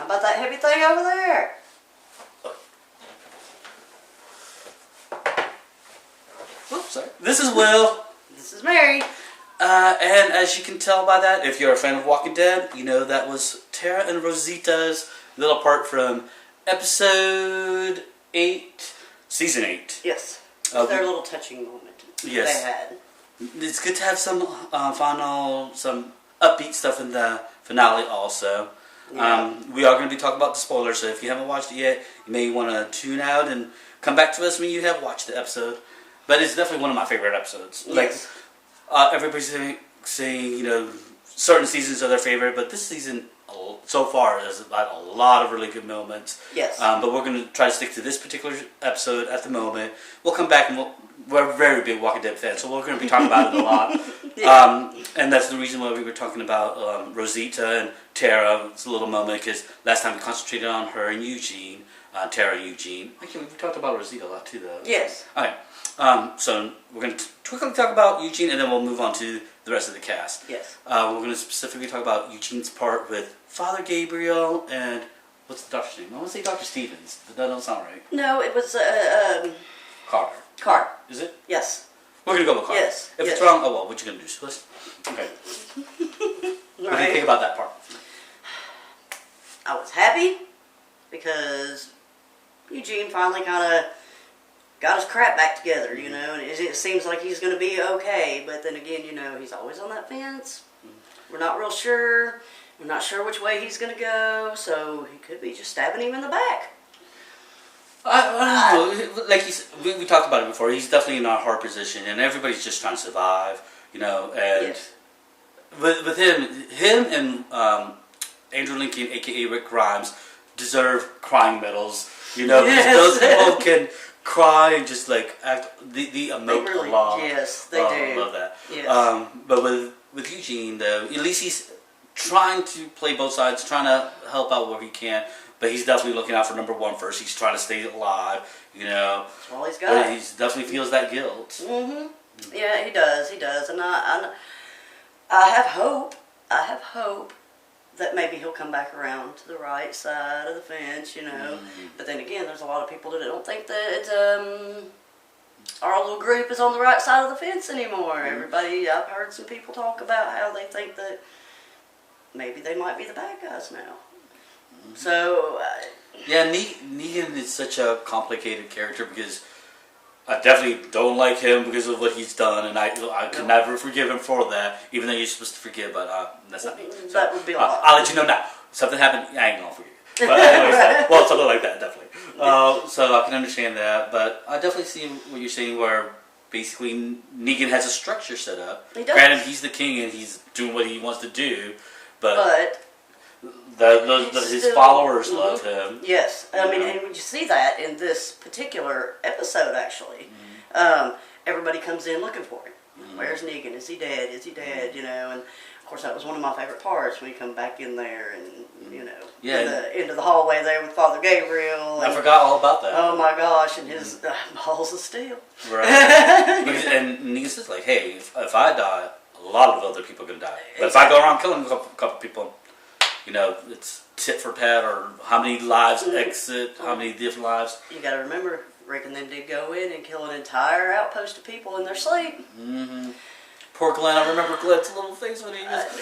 about that heavy thing over there? Oops, sorry. This is Will. This is Mary. And as you can tell by that, if you're a fan of Walking Dead, you know that was Tara and Rosita's little part from episode 8, season 8. Yes. Their little touching moment yes. they had. It's good to have some some upbeat stuff in the finale also. Yeah. We are going to be talking about the spoilers, so if you haven't watched it yet, you may want to tune out and come back to us when you have watched the episode. But it's definitely one of my favorite episodes. Yes. Everybody's saying, certain seasons are their favorite, but this season so far has had a lot of really good moments. Yes. But we're going to try to stick to this particular episode at the moment. We'll come back and we're very big Walking Dead fans, so we're going to be talking about it a lot. Yeah. And that's the reason why we were talking about Rosita and Tara. It's a little moment because last time we concentrated on her and Eugene, Tara and Eugene. Actually, we talked about Rosita a lot too, though. Yes. Okay. So we're going to quickly talk about Eugene, and then we'll move on to the rest of the cast. Yes. We're going to specifically talk about Eugene's part with Father Gabriel and what's the doctor's name? I want to say Dr. Stevens, but that don't sound right. No, it was Carter. Carter. Is it? Yes. We're going to go with Carter. Yes. If yes. it's wrong, oh well, what you going to do? So okay. What do you think about that part? I was happy because Eugene finally kind of got his crap back together, and it seems like he's going to be okay. But then again, he's always on that fence. We're not real sure. We're not sure which way he's going to go, so he could be just stabbing him in the back. I don't know. Like we talked about it before. He's definitely in a hard position, and everybody's just trying to survive, And yes. with him and Andrew Lincoln, aka Rick Grimes, deserve crying medals. Yes. Those people can cry and just like act the emote really, along. yes, they do. I love that. Yes. But with Eugene, though, at least he's trying to play both sides, trying to help out where he can. But he's definitely looking out for number one first. He's trying to stay alive, That's all he's got. But he definitely feels that guilt. Mm-hmm. Yeah, he does. He does. And I have hope. I have hope that maybe he'll come back around to the right side of the fence, Mm-hmm. But then again, there's a lot of people that don't think that our little group is on the right side of the fence anymore. Mm-hmm. Everybody, I've heard some people talk about how they think that maybe they might be the bad guys now. Mm-hmm. So... yeah, Negan is such a complicated character because I definitely don't like him because of what he's done, and I could never forgive him for that, even though you're supposed to forgive, but that's not me. So, that would be a lot. I'll let you know now. Something happened, I ain't gonna forgive you. But anyways, well, something like that, definitely. So I can understand that, but I definitely see what you're saying where basically Negan has a structure set up. He does. Granted, he's the king and he's doing what he wants to do, but his still, followers love him. Yes, I mean, and you see that in this particular episode. Actually, everybody comes in looking for him. Where's Negan? Is he dead? Is he dead? And of course that was one of my favorite parts when you come back in there and into the hallway there with Father Gabriel. I forgot all about that. Oh my gosh, and his balls of steel. Right. And Negan says like, hey, if I die, a lot of other people are gonna die. But if I go around killing a couple people. It's tit for tat, or how many lives exit, how many different lives. You got to remember, Rick and them did go in and kill an entire outpost of people in their sleep. Mm-hmm. Poor Glenn. I remember Glenn's little face when he was had to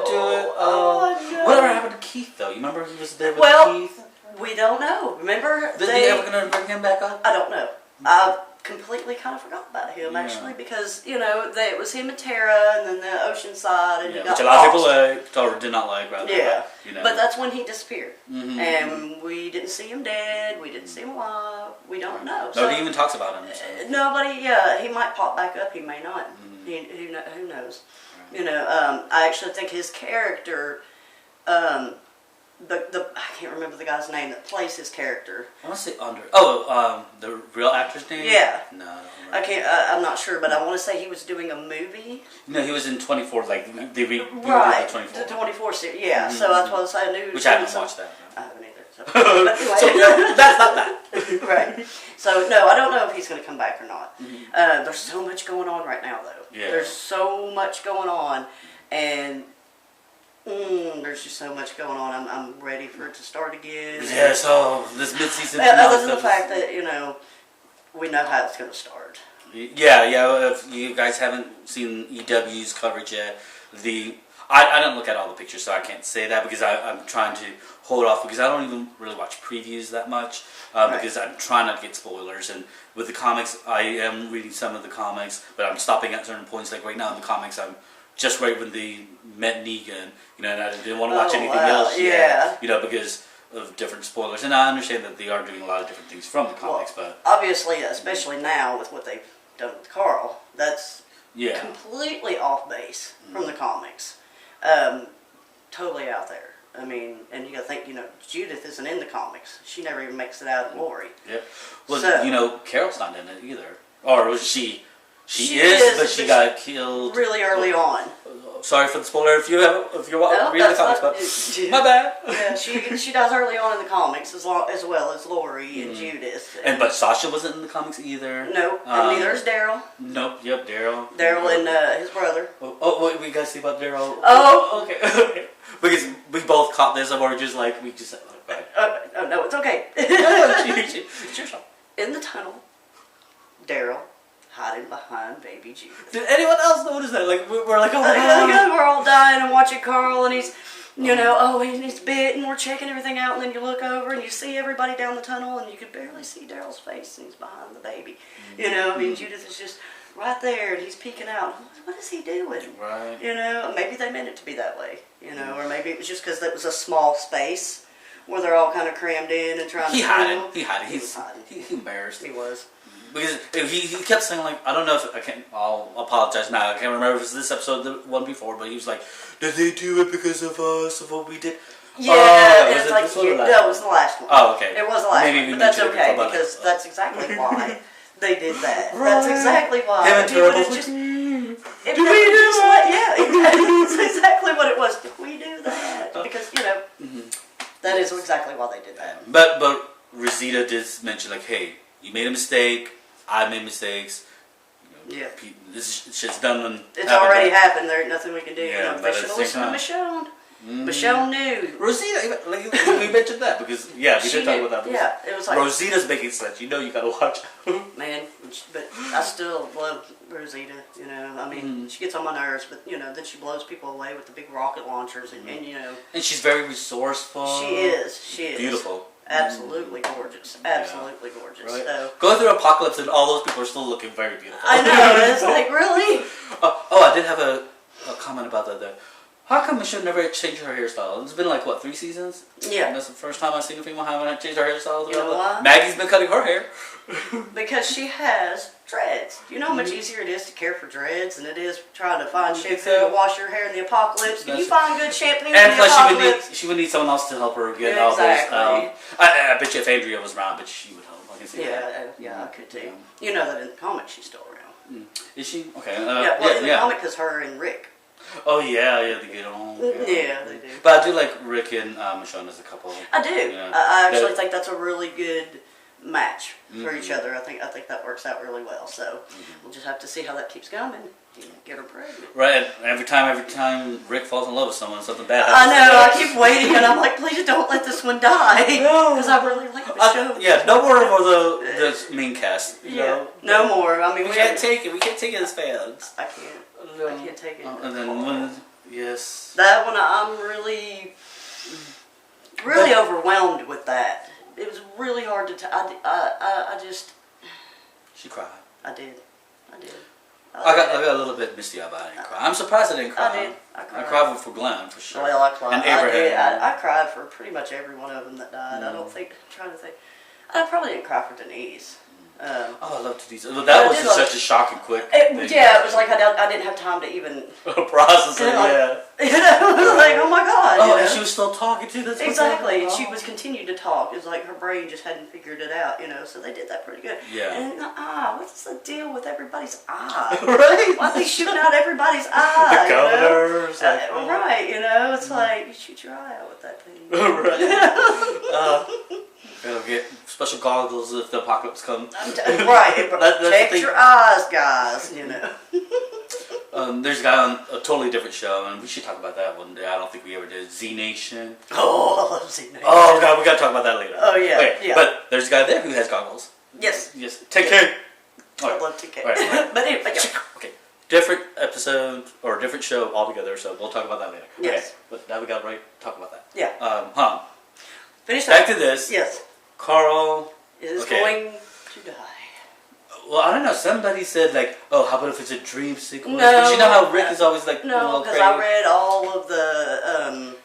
do it. No. Whatever happened to Keith, though? You remember he was there with Keith? We don't know. Remember? They ever going to bring him back up? I don't know. I completely kind of forgot about him, actually, because, it was him and Tara and then the Oceanside, and he got which a lot of lost. people liked, or did not like, rather. Yeah. But, but that's when he disappeared. Mm-hmm. And we didn't see him dead. We didn't see him alive. We don't know. Nobody even talks about him. So. Nobody, he might pop back up. He may not. Mm-hmm. Who knows? Right. I actually think his character... I can't remember the guy's name that plays his character. I want to say Andre. Oh, the real actor's name? Yeah. No, I don't remember. I can't. I'm not sure, but I want to say he was doing a movie. No, he was in 24. Like they right. The 24. The 24 series. Yeah. Mm-hmm. So that's why I said I knew. Which I haven't watched that. No. I haven't either. So, anyway. So that's not that. Right. So no, I don't know if he's going to come back or not. Mm-hmm. There's so much going on right now, though. Yeah. There's so much going on, and and there's just so much going on. I'm ready for it to start again. Yeah, so this mid-season Other finale than the stuff fact that, we know how it's going to start. Yeah. If you guys haven't seen EW's coverage yet, I didn't look at all the pictures, so I can't say that because I'm trying to hold off because I don't even really watch previews that much because I'm trying not to get spoilers. And with the comics, I am reading some of the comics, but I'm stopping at certain points. Like right now in the comics, I'm just right when they met Negan, and I didn't want to watch anything else yet, because of different spoilers. And I understand that they are doing a lot of different things from the comics, but obviously, especially now with what they've done with Carl, that's completely off base from the comics. Totally out there. I mean, and you got to think, Judith isn't in the comics. She never even makes it out of Glory. Yep. Well, so, Carol's not in it either. Or was she? She is, but she got killed really early on. Sorry for the spoiler if you're reading the comics, but my bad. Yeah, she dies early on in the comics as well as Lori and Judith. But Sasha wasn't in the comics either. Nope, and neither is Daryl. Nope. Yep, Daryl. Daryl and his brother. What we guys see about Daryl? Oh, okay. Because we both caught this, and we're just like we just. Oh no, it's okay. It's your show. In the tunnel, Daryl hiding behind baby Judith. Did anyone else notice that? Like we're like, oh we're all dying and watching Carl, and he's, he's bit, and we're checking everything out, and then you look over and you see everybody down the tunnel, and you can barely see Daryl's face, and he's behind the baby. Judith is just right there, and he's peeking out. What is he doing? Right. Maybe they meant it to be that way. Or maybe it was just because it was a small space where they're all kind of crammed in and trying He to. Hid. He hiding. He embarrassed. He was. Because he kept saying like, I don't know if I can't. I'll apologize now. I can't remember if it was this episode, the one before, but he was like, "Did they do it because of us, of what we did?" Yeah, it was the last one. Oh, okay. It was the last one, but that's okay because that's exactly why they did that. Right. That's exactly why. Him and Turbo. Did we do that? Yeah, that's exactly what it was. Did we do that? Because that is exactly why they did that. But Rosita did mention like, "Hey, you made a mistake. I made mistakes. This shit's done when it's already happened. There ain't nothing we can do. Yeah, they should have listened to Michonne. Michonne knew. Rosita, we mentioned that because we did talk about that. Yeah, it was like Rosita's making sense. You gotta watch. Man, but I still love Rosita. She gets on my nerves, but then she blows people away with the big rocket launchers, and And she's very resourceful. She is. Beautiful. Absolutely gorgeous. Absolutely gorgeous. Right. So, going through Apocalypse and all those people are still looking very beautiful. I know. It's like, really? I did have a comment about that. How come Michonne never changed her hairstyle? It's been like, 3 seasons? Yeah. And that's the first time I've seen a female haven't changed her hairstyle. You know why? Maggie's been cutting her hair. Because she has dreads. You know how much easier it is to care for dreads than it is trying to find shampoo to wash your hair in the apocalypse? Can you find good shampoo in the apocalypse? And she would need someone else to help her get all those. I bet you if Andrea was around, she would help. I can see that. Yeah, I could too. You know that in the comic she's still around. Is she? Okay. In the comic, because her and Rick. Oh yeah, they get along. Yeah, they do. But I do like Rick and Michonne as a couple. I do. Yeah. I actually think that's a really good match for each other. I think that works out really well. So we'll just have to see how that keeps going and get her pregnant. Right. Every time Rick falls in love with someone, something bad happens. I know. I keep waiting, and I'm like, please don't let this one die. No. Because I really like the show. Yeah. No more of the main cast. No more. I mean, we can't take it. We can't take it as fans. I can't. I can't take it. And then yes. That one, I'm really overwhelmed with that. It was really hard to I just. She cried. I did. I got a little bit misty eyed, but I didn't cry. I'm surprised I didn't cry. I did. I cried for Glenn for sure. Well, I cried. And Abraham. I cried for pretty much every one of them that died. I don't think. I'm trying to think. I probably didn't cry for Denise. I love Denise. That was just such a shocking quick thing. Yeah, it was like I didn't have time to even process it. Like, oh my god. And she was still talking to this. Exactly, and she was continued to talk. It was like her brain just hadn't figured it out, So they did that pretty good. Yeah. And what's the deal with everybody's eye? Right. Why are they shooting out everybody's eye? The governors. Right. It's like you shoot your eye out with that thing. Right. They'll get special goggles if the apocalypse comes. Right. Protect your eyes, guys. There's a guy on a totally different show, and we should talk about that one day. I don't think we ever did. Z Nation. Oh, I love Z Nation. Oh God, we gotta talk about that later. Oh yeah, okay, yeah. But there's a guy there who has goggles. Yes. Yes. Take care. I love TK. All right. But anyway, yeah. Okay. Different episode or different show altogether. So we'll talk about that later. Yes. Okay. But now we got to talk about that. Yeah. Finish Back that. to this. Yes. Carl is okay. going to die. Well, I don't know. Somebody said like, "Oh, how about if it's a dream sequence?" No, but you know how Rick is always like, no, because I read all of the.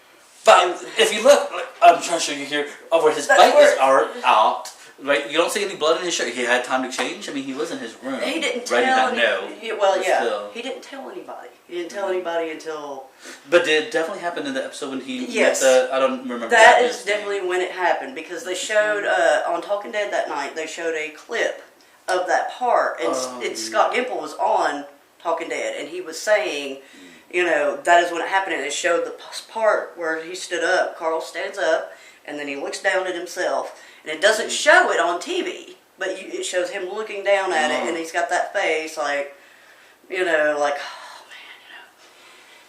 But if you look, like, I'm trying to show you here, where his bite are out. Right, you don't see any blood in his shirt. He had time to change. I mean, he was in his room. He didn't writing tell. that note. Well, yeah, still. he didn't tell anybody. He didn't tell anybody until. But did it definitely happen in the episode when he? Yes. Met I don't remember. That is definitely when it happened because they showed on Talking Dead that night. They showed a clip of that part, and Scott Gimple was on Talking Dead, and he was saying, you know, that is when it happened, and it showed the part where he stood up. Carl stands up, and then he looks down at himself, and it doesn't show it on TV, but it shows him looking down at it, and he's got that face like, you know, like, oh man, you know,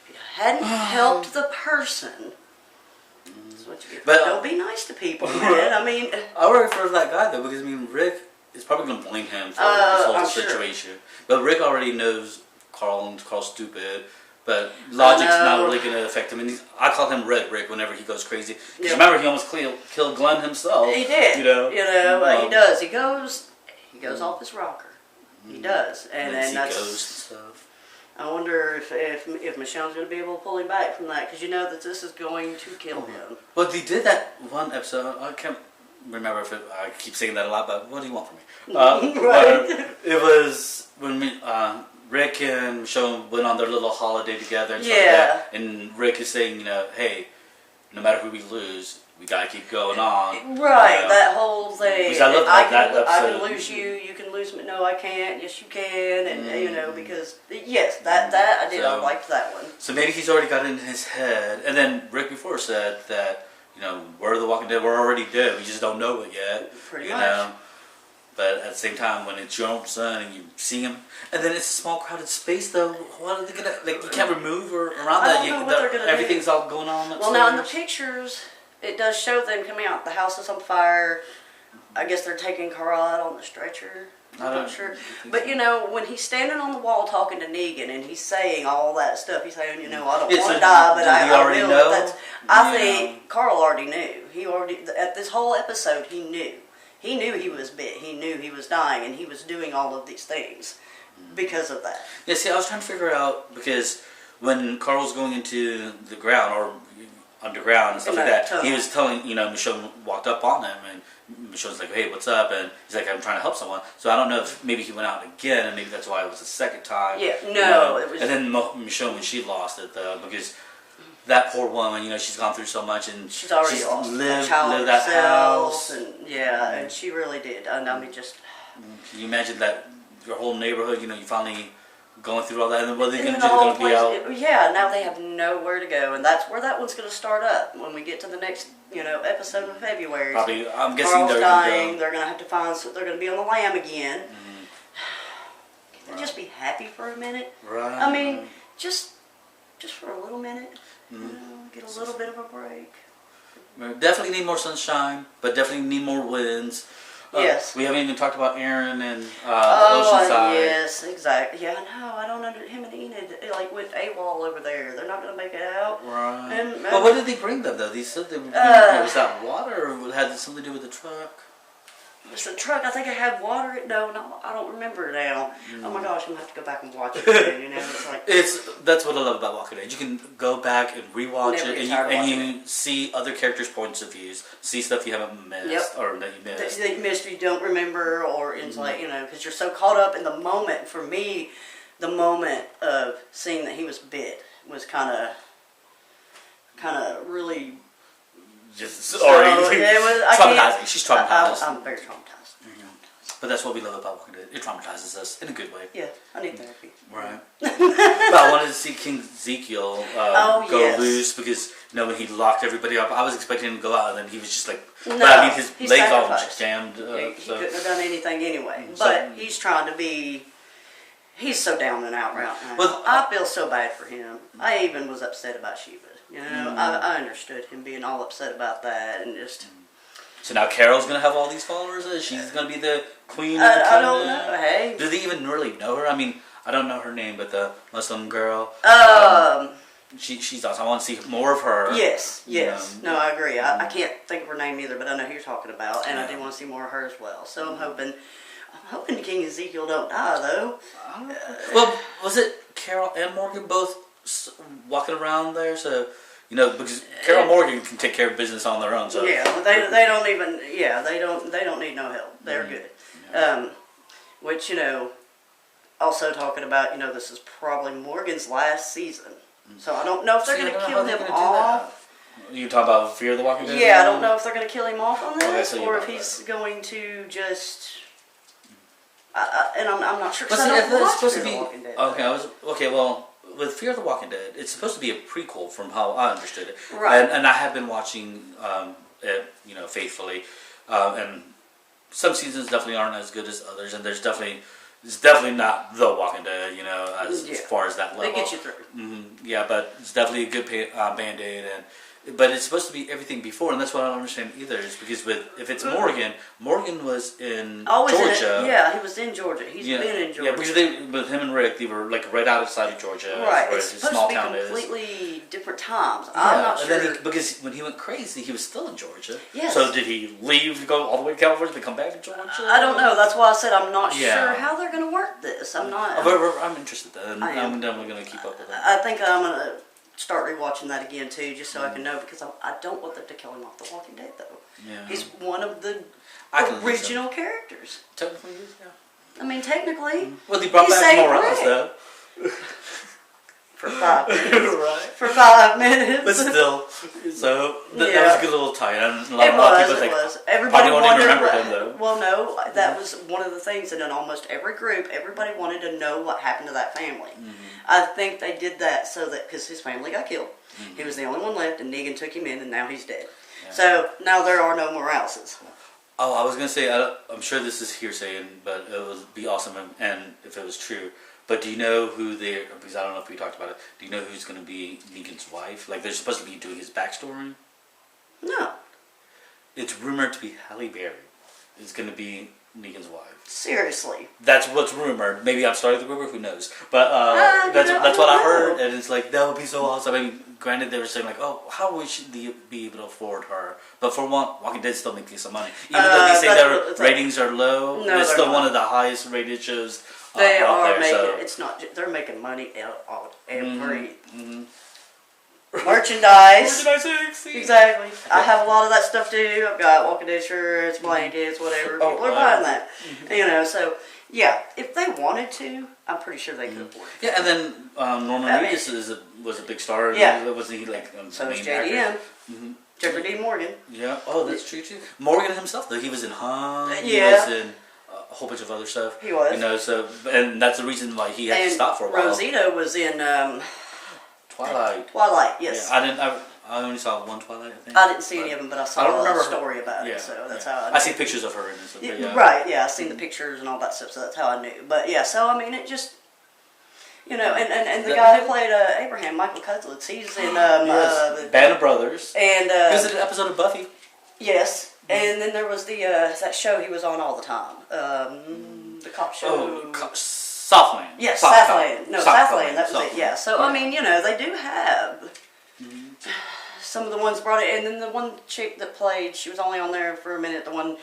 if you hadn't helped the person. That's what you get. But don't be nice to people, man. I mean, I worry for that guy though, because I mean, Rick is probably going to blame him for this whole situation. Sure. But Rick already knows Carl and Carl's stupid. But logic's not really going to affect him. And I call him Red Rick whenever he goes crazy. Because remember, he almost killed Glenn himself. He did. You know, he does. He goes off his rocker. He does, and that's. Ghosts and stuff. I wonder if Michonne's going to be able to pull him back from that, because you know that this is going to kill him. Well, they did that one episode. I can't remember if I keep saying that a lot, but what do you want from me? Right. It was when Rick and Michonne went on their little holiday together and stuff like that. And Rick is saying, you know, hey, no matter who we lose, we gotta keep going on. Right, that whole thing. Because I love that episode. I can lose you, you can lose me. No, I can't. Yes, you can. And, you know, because, yes, that I did. I liked that one. So maybe he's already got it in his head. And then Rick before said that, you know, we're the Walking Dead, we're already dead. We just don't know it yet. Pretty much. Know? But at the same time, when it's your own son and you see him, and then it's a small, crowded space, though. What are they gonna like? You can't remove or around that. I don't know what they're gonna everything's do. All going on. Upstairs. Well, now in the pictures, it does show them coming out. The house is on fire. I guess they're taking Carl out on the stretcher. I'm not sure. But, you know, when he's standing on the wall talking to Negan and he's saying all that stuff, he's saying, you know, I don't want to die, but I will. Know? I think Carl already knew. He already, at this whole episode, he knew. He knew he was bit. He knew he was dying, and he was doing all of these things because of that. Yeah, see, I was trying to figure out, because when Carl was going into the ground, or underground and stuff like that, he was telling, you know, Michonne walked up on him, and Michonne's like, hey, what's up? And he's like, I'm trying to help someone. So I don't know if maybe he went out again, and maybe that's why it was the second time. Yeah, no. You know? It was. And then Michonne, when she lost it, though, because that poor woman, you know, she's gone through so much, and she's already lost lived that house. And and she really did. And I mean, just. Can you imagine that your whole neighborhood, you know, you finally going through all that, and then what are they going to do? They're going to be out. Yeah, now they have nowhere to go, and that's where that one's going to start up when we get to the next, you know, episode in February. Probably, I'm guessing Carl's they're dying. They're going to have to find. They're going to be on the lam again. Can they just be happy for a minute? Right. I mean, just for a little minute. You know, get a little bit of a break. We definitely need more sunshine, but definitely need more winds. Yes. We haven't even talked about Aaron and Oceanside. Yes, exactly. Yeah, no, I don't under him and Enid like went AWOL over there. They're not going to make it out. Right. And, but what did they bring them though? They said they was that water, or had something to do with the truck? It's the truck. I think it had water. No, I don't remember now. Oh my gosh, I'm gonna have to go back and watch it again. You know, it's like that's what I love about Walking Dead. You can go back and rewatch it, and you see other characters' points of views, see stuff you haven't missed or that you missed. That you missed, you don't remember, or it's like, you know, because you're so caught up in the moment. For me, the moment of seeing that he was bit was kind of really. Traumatizing. She's traumatized. I'm very traumatized. But that's what we love about Walking Dead. It traumatizes us in a good way. Yeah, I need therapy. Right. But I wanted to see King Ezekiel go loose, because, you know, when he locked everybody up, I was expecting him to go out, and then he was just like, no, but I mean, his legs all jammed. He couldn't have done anything anyway. But he's trying to be, he's so down and out right now. Well, I feel so bad for him. I even was upset about Sheba. You know, I understood him being all upset about that and just. So now Carol's gonna have all these followers. She's gonna be the queen. I don't know. Hey. Do they even really know her? I mean, I don't know her name, but the Muslim girl. She's awesome. I want to see more of her. Yes. No, I agree. I can't think of her name either, but I know who you're talking about, and I do want to see more of her as well. So I'm hoping King Ezekiel don't die though. Well, was it Carol and Morgan both walking around there? So. You know, because Carol Morgan can take care of business on their own. So yeah, they don't even they don't need no help. They're good. Yeah. Which also talking about this is probably Morgan's last season, so I don't know if they're going to kill him off. You talking about Fear the Walking Dead? Yeah, I don't know if they're going to kill him off on this, or if he's that. going to just. And I'm not sure. Because I don't watch Fear the Walking Dead. Okay. Well. With Fear the Walking Dead, it's supposed to be a prequel from how I understood it. Right. And I have been watching it, faithfully. And some seasons definitely aren't as good as others, and it's definitely not The Walking Dead, as far as that level. They get you through. Mm-hmm. Yeah, but it's definitely a good Band-Aid, but it's supposed to be everything before, and that's what I don't understand either. Is because if it's Morgan was in Georgia. Yeah, he was in Georgia. He's been in Georgia. Yeah, because with him and Rick, they were like right outside of Georgia. Right, where it's his supposed small to be town completely different times. Yeah, I'm not sure. And then because when he went crazy, he was still in Georgia. Yes. So did he leave to go all the way to California to come back to Georgia? I don't know. That's why I said I'm not sure how they're going to work this. I'm not. I'm interested in that. I'm definitely going to keep up with it. I think I'm going to start rewatching that again too, just so I can know, because I don't want them to kill him off The Walking Dead though. Yeah. He's one of the original characters. Technically, yeah. I mean, technically. Well, he brought back Morales though. For 5 minutes. Right. For 5 minutes. But still, so that was a good little tie. And a lot of people was. Everybody won't even remember him though. Well, no, that was one of the things that in almost every group, everybody wanted to know what happened to that family. Mm-hmm. I think they did that so that, because his family got killed. Mm-hmm. He was the only one left, and Negan took him in, and now he's dead. Yeah. So now there are no Moraleses. Oh, I was going to say, I'm sure this is hearsay, but it would be awesome and if it was true. But do you know who because I don't know if we talked about it, do you know who's going to be Negan's wife? Like, they're supposed to be doing his backstory? No. It's rumored to be Halle Berry is going to be Negan's wife. Seriously. That's what's rumored. Maybe I'm starting the rumor, who knows? But that's what I heard, and it's like, that would be so awesome. I mean, granted, they were saying like, oh, how would they be able to afford her? But for one, Walking Dead still making some money. Even though they say their ratings are low, it's still one of the highest rated shows. They are making. It's not. They're making money out every merchandise. Exactly. I have a lot of that stuff too. I've got Walking Dead shirts, blankets, whatever. People are buying that. So yeah, if they wanted to, I'm pretty sure they could afford it. Yeah, and then Norman Reedus was a big star. Yeah. Wasn't he like so was JDM. Jeffrey Dean Morgan. Yeah. Oh, that's true too. Morgan himself, though, he was in Hung. Yeah. He was in a whole bunch of other stuff. He was. So and that's the reason why he had to stop for a while. Rosita was in Twilight. Yes. Yeah, I only saw one Twilight, I think. I didn't see any of them, but I saw a story about it, so that's how I knew. I see pictures of her in it. So, yeah. Right, yeah, I seen the pictures and all that stuff, so that's how I knew. But yeah, so I mean, it just, and the guy who played Abraham, Michael Cudlitz, he's in Band of Brothers. And he was in an episode of Buffy. Yes, and then there was that show he was on all the time, the cop show. Southland. Yes, Southland. No, Southland. That was it. Yeah. So I mean, they do have some of the ones brought it, and then the one chick that played, she was only on there for a minute. The one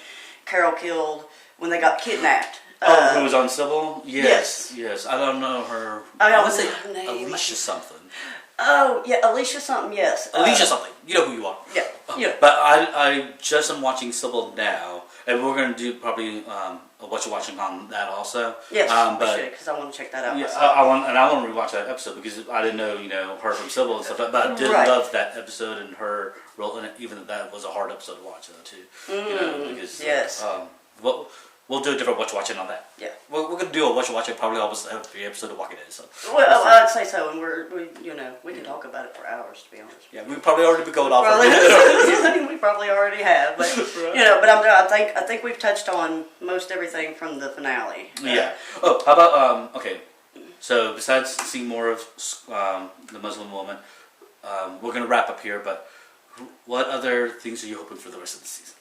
Carol killed when they got kidnapped. Who was on Civil? Yes. I don't know her. I want to say Alicia something. Oh yeah, Alicia something. Yes. Alicia something. You know who you are. Yeah. But I just am watching Civil now, and we're going to do probably what you're watching on that also. Yes, because I want to check that out. Yeah, I want to rewatch that episode because I didn't know her from Civil and stuff. But I did love that episode and her role in it. Even though that was a hard episode to watch, though too. Because yes. We'll do a different what you're watching on that. Yeah. We're going to do a what you're watching probably almost every episode of Walking Dead. So. Well, I'd say so, and we can talk about it for hours, to be honest. Yeah, we've probably already been going off. We probably already have, but but I think we've touched on most everything from the finale. Yeah. Oh, how about okay? So besides seeing more of the Muslim woman, we're going to wrap up here. But what other things are you hoping for the rest of the season?